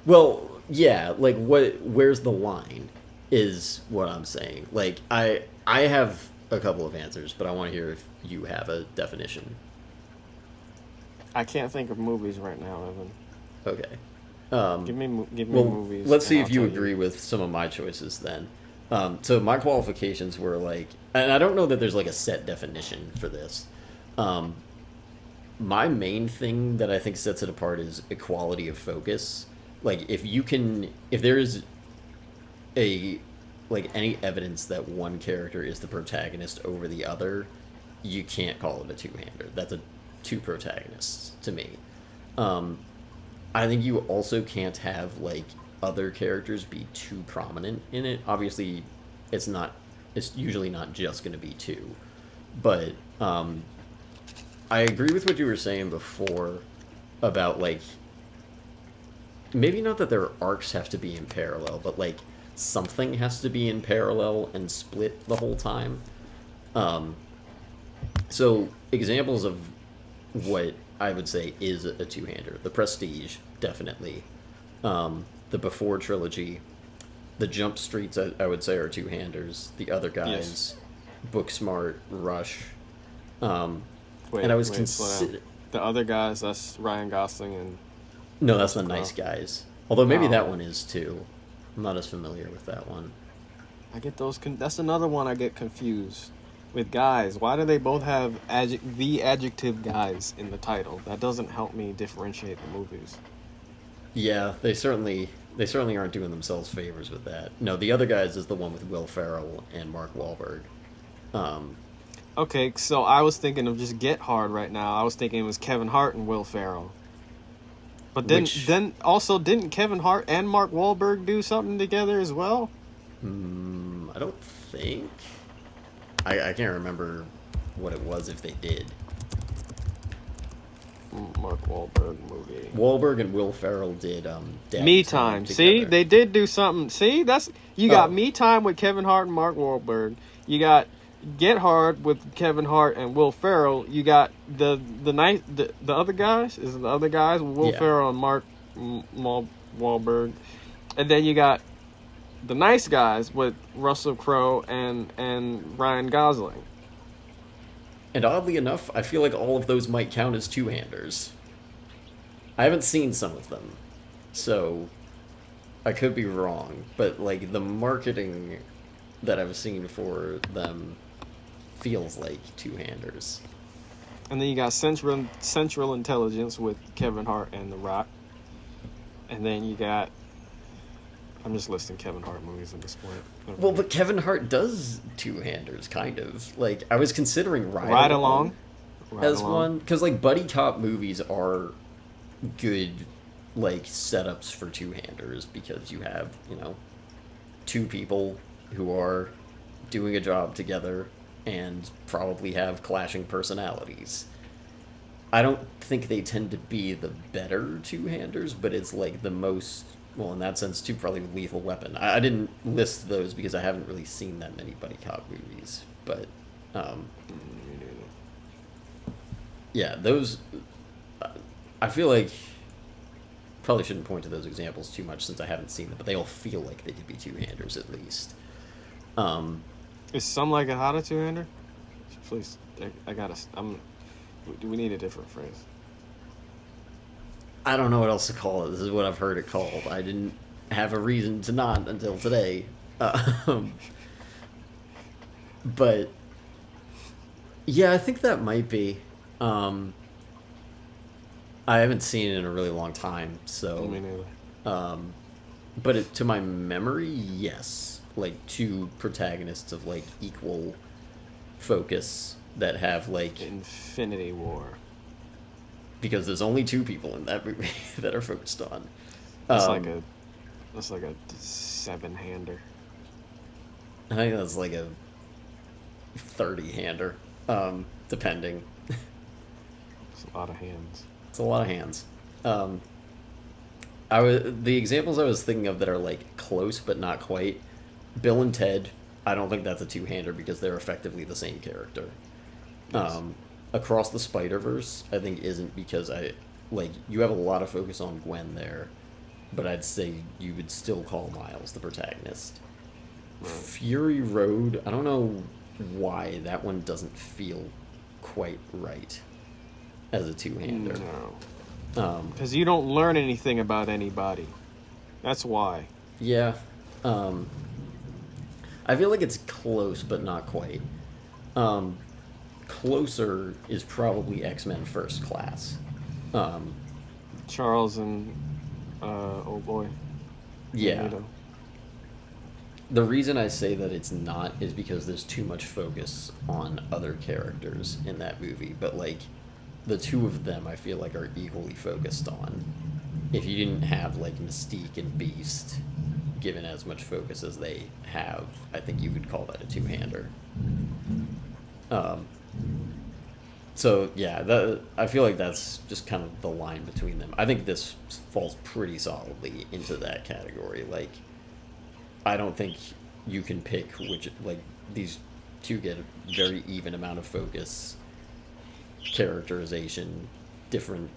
Well, yeah, like where's the line is what I'm saying. Like I have a couple of answers, but I want to hear if you have a definition. I can't think of movies right now, Evan. Okay. Give me Well, movies. let's see and if I'll you tell agree with some of my choices then. So my qualifications were like, and I don't know that there's like a set definition for this. My main thing that I think sets it apart is equality of focus. Like if there is any evidence that one character is the protagonist over the other, you can't call it a two-hander. That's a two protagonists to me. I think you also can't have like other characters be too prominent in it. Obviously, it's usually not just going to be two, but I agree with what you were saying before about like maybe not that their arcs have to be in parallel, but like something has to be in parallel and split the whole time. So examples of what I would say is a two-hander: The Prestige, definitely. The Before trilogy, the Jump Streets, I would say are two-handers. The Other Guys, Yes. Booksmart, Rush. Wait, And I was slow consider. down. The other guys, that's Ryan Gosling and... No, that's the Russell Nice Crowe. Guys. Although maybe Oh. that one is too. I'm not as familiar with that one. I get those... That's another one I get confused with guys. Why do they both have the adjective guys in the title? That doesn't help me differentiate the movies. Yeah, they certainly aren't doing themselves favors with that. No, The Other Guys is the one with Will Ferrell and Mark Wahlberg. Okay, so I was thinking of just Get Hard right now. I was thinking it was Kevin Hart and Will Ferrell. But then didn't Kevin Hart and Mark Wahlberg do something together as well? I don't think. I can't remember what it was if they did. Mark Wahlberg movie. Wahlberg and Will Ferrell did Daddy Me Time. See, together. they did do something. See, that's you got Oh. Me Time with Kevin Hart and Mark Wahlberg. You got Get Hard with Kevin Hart and Will Ferrell. You got the other guys. Is it the other guys with Will Yeah. Ferrell and Mark Wahlberg, and then you got the Nice Guys with Russell Crowe and Ryan Gosling. And oddly enough, I feel like all of those might count as two-handers. I haven't seen some of them, so I could be wrong. But like the marketing that I've seen for them feels like two-handers. And then you got Central Intelligence with Kevin Hart and The Rock. And then you got... I'm just listing Kevin Hart movies at this point. Well, but Kevin Hart does two-handers, kind of. Like, I was considering Ride Along as one. Because, like, buddy cop movies are good, like, setups for two-handers because you have, two people who are doing a job together and probably have clashing personalities. I don't think they tend to be the better two-handers, but it's like the most, well, in that sense too, probably Lethal Weapon. I didn't list those because I haven't really seen that many buddy cop movies, but Me neither. yeah, those. I feel like probably shouldn't point to those examples too much since I haven't seen them, but they all feel like they could be two-handers at least. Is some like it hot a two-hander? Please, I gotta. Do we need a different phrase? I don't know what else to call it. This is what I've heard it called. I didn't have a reason to not until today. But yeah, I think that might be. I haven't seen it in a really long time, so. Me neither. But to my memory, yes, like two protagonists of like equal focus that have like, Infinity War. because there's only two people in that movie that are focused on. That's like a 7-hander. I think that's like a 30-hander, depending. It's a lot of hands. It's a lot of hands. The examples I was thinking of that are like close but not quite. Bill and Ted. I don't think that's a two-hander because they're effectively the same character. Yes. Across the Spider-Verse, I think isn't because you have a lot of focus on Gwen there, but I'd say you would still call Miles the protagonist. Right. Fury Road. I don't know why that one doesn't feel quite right as a two-hander. No. Because you don't learn anything about anybody. That's why. Yeah. I feel like it's close, but not quite. Closer is probably X-Men First Class. Charles and oh boy. Yeah. Dorado. The reason I say that it's not is because there's too much focus on other characters in that movie, but like the two of them I feel like are equally focused on. If you didn't have like Mystique and Beast given as much focus as they have, I think you could call that a two-hander. So yeah, I feel like that's just kind of the line between them. I think this falls pretty solidly into that category. Like, I don't think you can pick which, like, these two get a very even amount of focus, characterization, different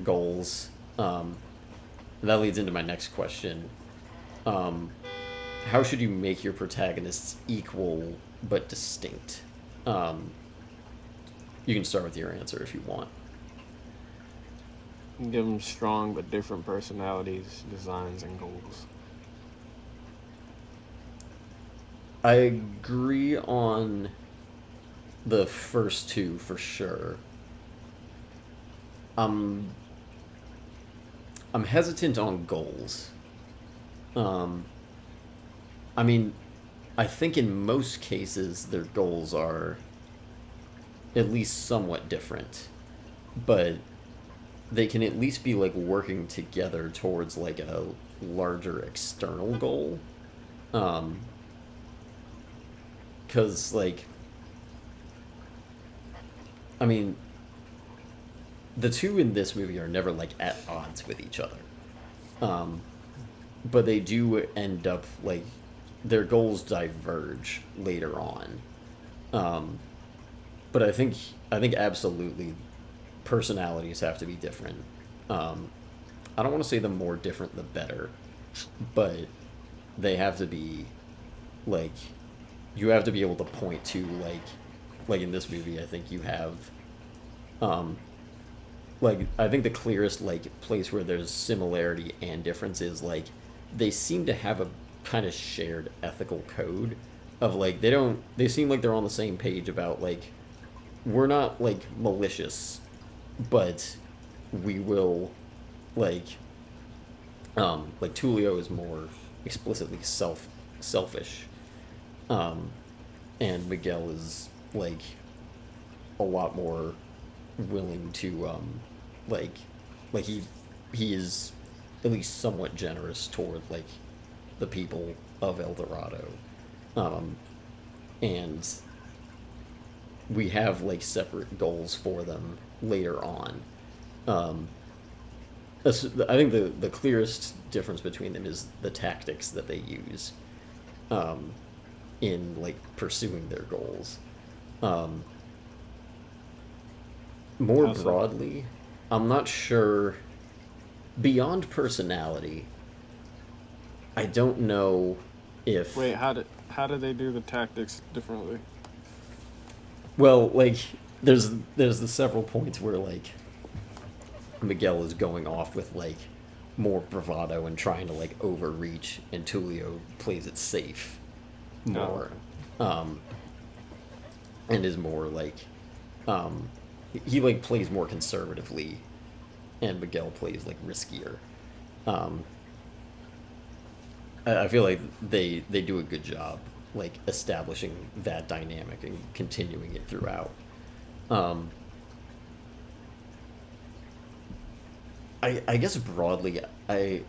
goals. That leads into my next question. How should you make your protagonists equal but distinct? You can start with your answer if you want. Give them strong but different personalities, designs, and goals. I agree on the first two for sure. I'm hesitant on goals. I mean, I think in most cases their goals are at least somewhat different, but they can at least be like working together towards like a larger external goal. Because like, I mean, the two in this movie are never like at odds with each other, but they do end up like their goals diverge later on. But I think absolutely personalities have to be different. I don't want to say the more different the better, but they have to be like, you have to be able to point to like in this movie I think you have like I think the clearest like place where there's similarity and difference is like they seem to have a kind of shared ethical code of like they seem like they're on the same page about like, we're not like malicious, but we will like Tulio is more explicitly selfish, and Miguel is like a lot more willing to like he is at least somewhat generous toward like the people of El Dorado, and we have like separate goals for them later on. Um, I think the clearest difference between them is the tactics that they use um, in like pursuing their goals. Um, More How so? broadly, I'm not sure. Beyond personality, I don't know if. Wait, how did they do the tactics differently? Well, like there's the several points where like Miguel is going off with like more bravado and trying to like overreach, and Tulio plays it safe Oh, more, okay. um, and is more like um, he like plays more conservatively, and Miguel plays like riskier. Um, I feel like they do a good job like establishing that dynamic and continuing it throughout. Um, I guess broadly, I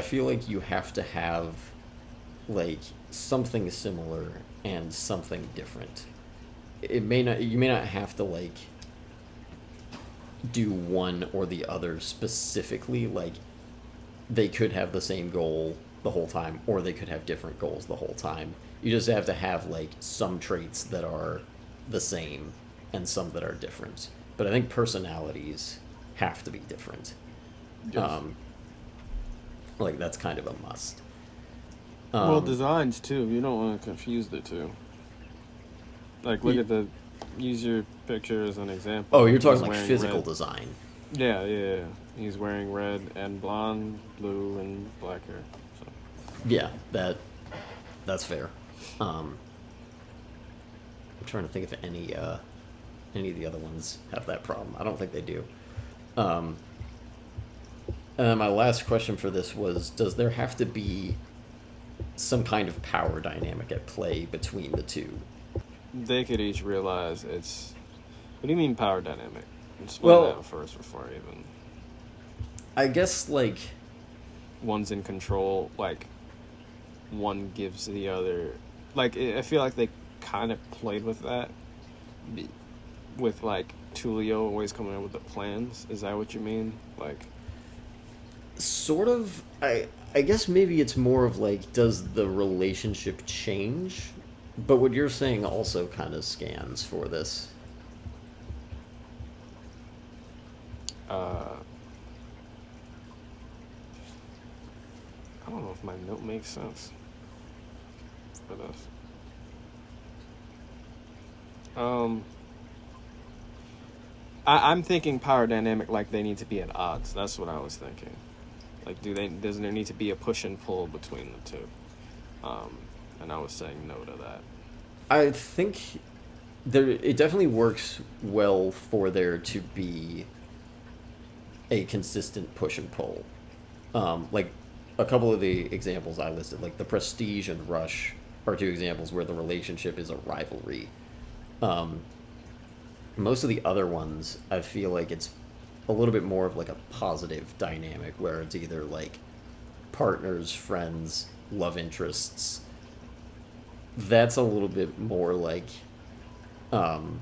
feel like you have to have like something similar and something different. It may not You may not have to like do one or the other specifically. Like they could have the same goal the whole time, or they could have different goals the whole time. You just have to have like some traits that are the same and some that are different. But I think personalities have to be different. Yes. Um, like that's kind of a must. Well, Um, designs too. You don't want to confuse the two. Like, look y- at the. Use your picture as an example. oh, you're talking He's like wearing physical red. design. Yeah, yeah, yeah. He's wearing red and blonde, blue, and black hair. So. Yeah, that's fair. Um, I'm trying to think if any of the other ones have that problem. I don't think they do. Um, and then my last question for this was: does there have to be some kind of power dynamic at play between the two? They could each realize it's. What do you mean power dynamic? Explain Well, that first before I even. I guess like One's in control. Like, one gives the other. Like, I feel like they kind of played with that. Be- With, like, Tulio always coming up with the plans. Is that what you mean? Like. sort of. I guess maybe it's more of like, does the relationship change? But what you're saying also kind of scans for this. Uh, I don't know if my note makes sense for this. Um, I'm thinking power dynamic like they need to be at odds. That's what I was thinking. Like, doesn't there need to be a push and pull between the two? Um, and I was saying no to that. I think it definitely works well for there to be a consistent push and pull. Like a couple of the examples I listed, like the Prestige and Rush, are two examples where the relationship is a rivalry. Um, Most of the other ones, I feel like it's a little bit more of like a positive dynamic where it's either like partners, friends, love interests. That's a little bit more like um,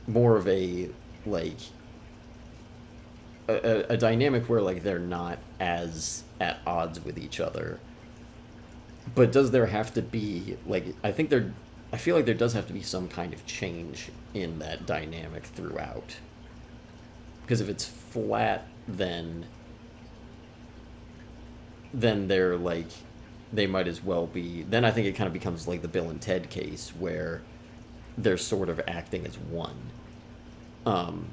more of a like a dynamic where like they're not as at odds with each other. But does there have to be like I feel like there does have to be some kind of change in that dynamic throughout. Because if it's flat, then they're like they might as well be. Then I think it kind of becomes like the Bill and Ted case where they're sort of acting as one. Um,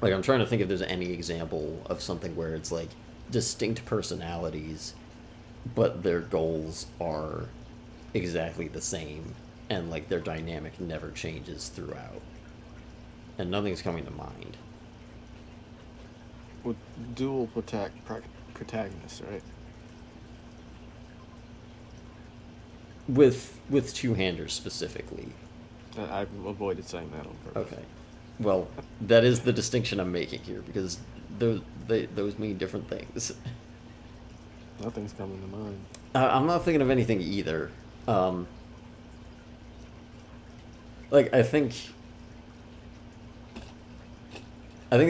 like I'm trying to think if there's any example of something where it's like distinct personalities, but their goals are exactly the same, and like their dynamic never changes throughout, and nothing's coming to mind. With dual protagonists, right? With two-handers specifically. I avoided saying that on purpose. Okay, well, that is the distinction I'm making here because those mean different things. Nothing's coming to mind. I'm not thinking of anything either. Um, like I think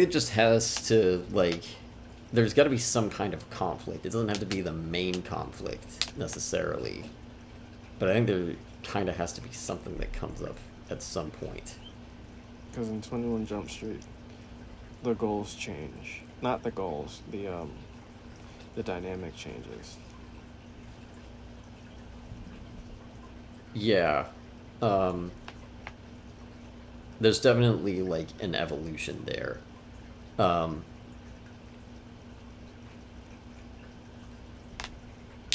it just has to, like, there's got to be some kind of conflict. It doesn't have to be the main conflict necessarily, but I think there kind of has to be something that comes up at some point. Because in 21 Jump Street, the goals change. Not the goals, the dynamic changes. Yeah. Um, there's definitely, like, an evolution there. Um,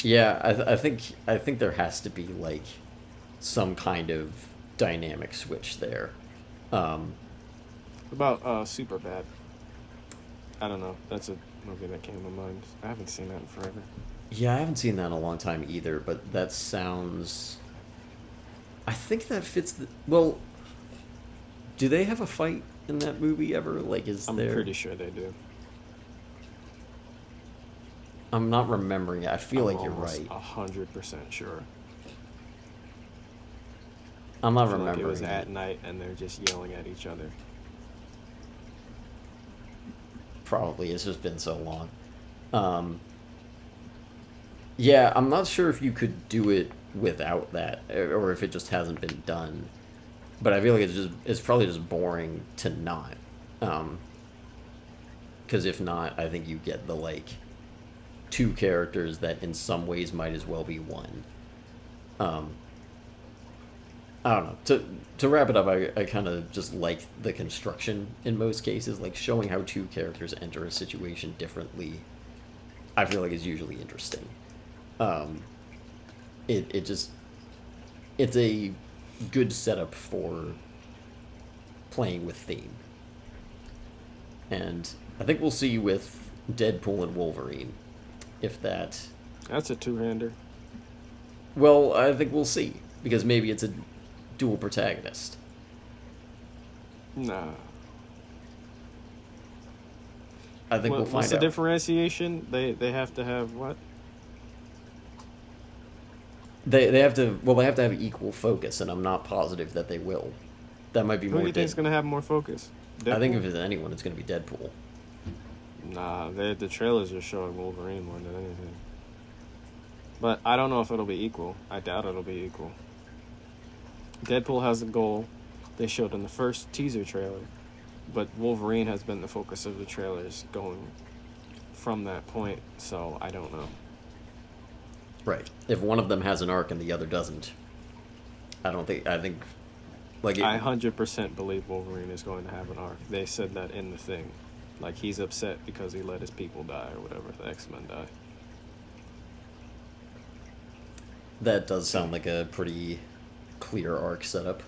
yeah, I think there has to be, like, some kind of dynamic switch there. Um, About Super Bad. I don't know. That's a movie that came to mind. I haven't seen that in forever. yeah, I haven't seen that in a long time either, but that sounds. I think that fits the. Well, do they have a fight in that movie ever? Like, is I'm there? pretty sure they do. I'm not remembering it. I feel like you're almost right. 100% sure. I'm I not feel like it remembering was at it. night and they're just yelling at each other. Probably. It's just been so long. Um, yeah, I'm not sure if you could do it without that, or if it just hasn't been done. But I feel like it's probably just boring to not. Because if not, I think you get the, like, two characters that in some ways might as well be one. Um, I don't know. To wrap it up, I kind of just like the construction in most cases, like showing how two characters enter a situation differently. I feel like is usually interesting. Um, it just it's a good setup for playing with theme, and I think we'll see with Deadpool and Wolverine if that. That's a two-hander. Well, I think we'll see because maybe it's a dual protagonist. Nah. I think we'll find What's the out. differentiation? They have to have what? They have to, well, they have to have equal focus, and I'm not positive that they will. That might be Who do more you think's Deadpool. gonna have more focus? I think Deadpool? if it's anyone, it's going to be Deadpool. Nah, the trailers are showing Wolverine more than anything. But I don't know if it'll be equal. I doubt it'll be equal. Deadpool has a goal they showed in the first teaser trailer, but Wolverine has been the focus of the trailers going from that point, so I don't know. Right. If one of them has an arc and the other doesn't, I think, like, I 100% believe Wolverine is going to have an arc. They said that in the thing. Like, he's upset because he let his people die or whatever, the X-Men die. that does sound like a pretty clear arc setup.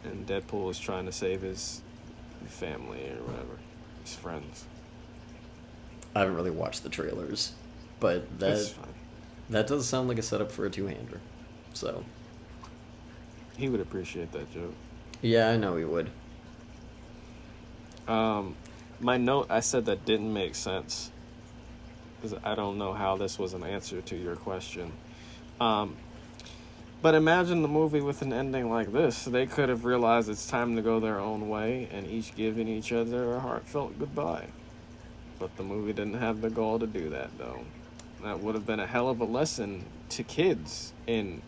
And Deadpool is trying to save his family or whatever, his friends. I haven't really watched the trailers, but That's fine. that does sound like a setup for a two-hander. So, He would appreciate that joke. yeah, I know he would. My note, I said that didn't make sense. Because I don't know how this was an answer to your question. But imagine the movie with an ending like this. They could have realized it's time to go their own way and each giving each other a heartfelt goodbye. But the movie didn't have the goal to do that, though. That would have been a hell of a lesson to kids in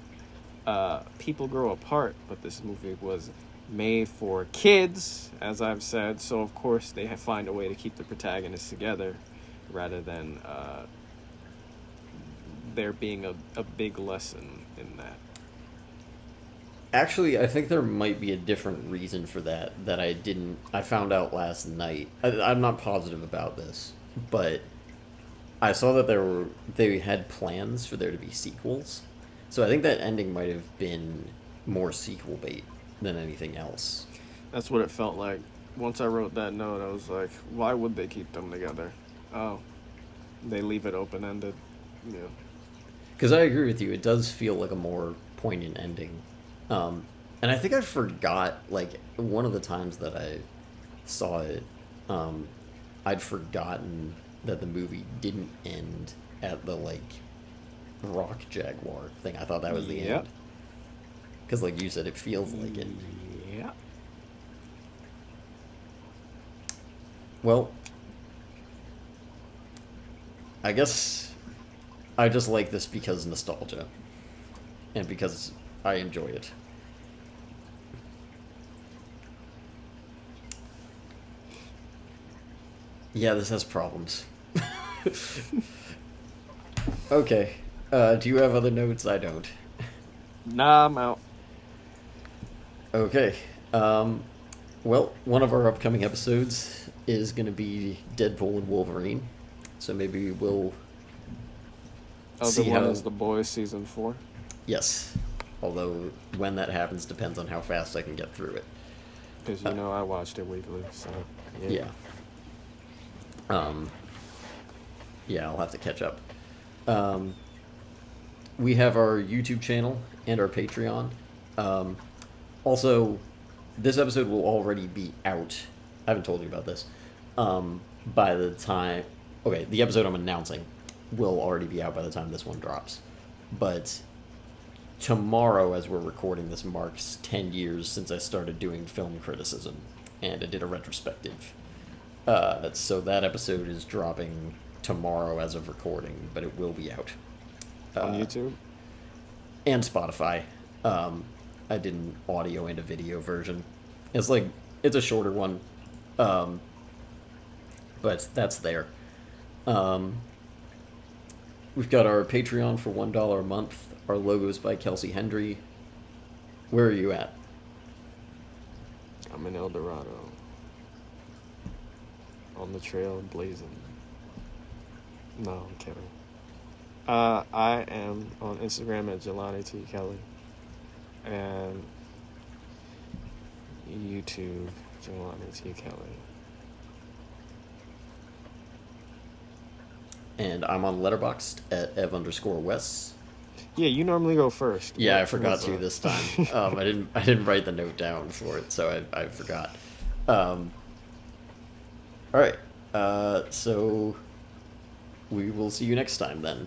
people grow apart, but this movie was made for kids, as I've said, so of course they find a way to keep the protagonists together rather than there being a big lesson in that. Actually, I think there might be a different reason for that I found out last night. I'm not positive about this, but I saw that they had plans for there to be sequels. So I think that ending might have been more sequel bait than anything else. That's what it felt like. Once I wrote that note, I was like, why would they keep them together? Oh, they leave it open-ended. Yeah. Because I agree with you, it does feel like a more poignant ending. And I think I forgot, like, one of the times that I saw it, I'd forgotten that the movie didn't end at the, like, rock jaguar thing. I thought that was the Yep. end. Because, like you said, it feels like it. Yeah. Well, I guess I just like this because nostalgia. And because I enjoy it. Yeah, this has problems. Okay. Do you have other notes? I don't. Nah, I'm out. Okay. Well, one of our upcoming episodes is going to be Deadpool and Wolverine. So maybe we'll Other see one how... is The Boys season 4. Yes. Although, when that happens depends on how fast I can get through it. Because, you know, I watched it weekly, so... Yeah. Yeah, I'll have to catch up. We have our YouTube channel and our Patreon. Also, this episode will already be out. I haven't told you about this. By the time... Okay, the episode I'm announcing will already be out by the time this one drops. But tomorrow, as we're recording this, marks 10 years since I started doing film criticism. And I did a retrospective. So that episode is dropping tomorrow as of recording, but it will be out. On YouTube? And Spotify. I did an audio and a video version. It's a shorter one. But that's there. We've got our Patreon for $1 a month. Our logo's by Kelsey Hendry. Where are you at? I'm in El Dorado. On the trail blazing. No, I'm kidding. I am on Instagram at Jelani T. Kelly. And YouTube, Jelani T. Kelly. And I'm on Letterboxd at ev_Wes. Yeah, you normally go first. Yeah, I forgot to this time. I didn't write the note down for it, so I forgot. All right. So we will see you next time then.